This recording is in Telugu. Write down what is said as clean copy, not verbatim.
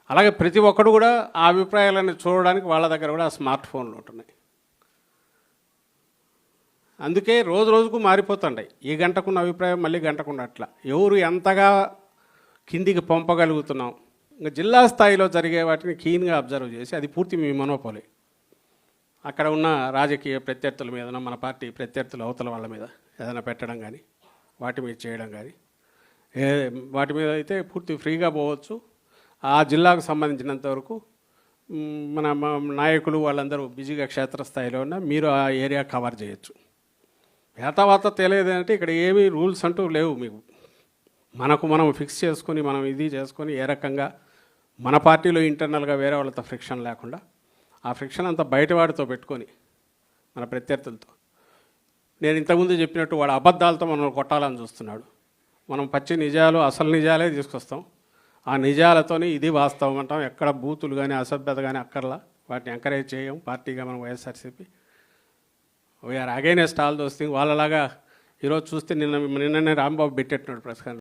అలాగే ప్రతి ఒక్కడు కూడా ఆ అభిప్రాయాలను చూడడానికి వాళ్ళ దగ్గర కూడా స్మార్ట్ ఫోన్లు ఉంటున్నాయి. అందుకే రోజు రోజుకు మారిపోతుంటాయి. ఈ గంటకున్న అభిప్రాయం మళ్ళీ గంటకున్న అట్లా ఎవరు ఎంతగా కిందికి పంపగలుగుతున్నాం. ఇంకా జిల్లా స్థాయిలో జరిగే వాటిని కీన్గా అబ్జర్వ్ చేసి అది పూర్తి మీ మనోపోలి. అక్కడ ఉన్న రాజకీయ ప్రత్యర్థుల మీద, మన పార్టీ ప్రత్యర్థుల అవతల వాళ్ళ మీద ఏదైనా పెట్టడం కానీ, వాటి మీద చేయడం కానీ, వాటి మీద అయితే పూర్తి ఫ్రీగా పోవచ్చు. ఆ జిల్లాకు సంబంధించినంత వరకు మన నాయకులు వాళ్ళందరూ బిజీగా క్షేత్రస్థాయిలో ఉన్న మీరు ఆ ఏరియా కవర్ చేయొచ్చు. వేతవాత తెలియదంటే ఇక్కడ ఏమీ రూల్స్ అంటూ లేవు మీకు. మనం ఫిక్స్ చేసుకొని మనం ఇది చేసుకొని ఏ రకంగా మన పార్టీలో ఇంటర్నల్గా వేరే వాళ్ళతో ఫ్రిక్షన్ లేకుండా ఆ ఫ్రిక్షన్ అంతా బయటవాడితో పెట్టుకొని మన ప్రత్యర్థులతో, నేను ఇంతకుముందు చెప్పినట్టు వాడు అబద్ధాలతో మనం కొట్టాలని చూస్తున్నాడు. మనం పచ్చి నిజాలు, అసలు నిజాలే తీసుకొస్తాం. ఆ నిజాలతోని ఇది వాస్తవం అంటాం. ఎక్కడ బూతులు కానీ అసభ్యత కానీ అక్కర్లా, వాటిని ఎంకరేజ్ చేయం. పార్టీగా మనం YSRCP we are against all those thing. వాళ్ళలాగా ఈరోజు చూస్తే నిన్ననే రాంబాబు పెట్టేట్టున్నాడు ప్రెస్ కాన్ఫరెన్స్.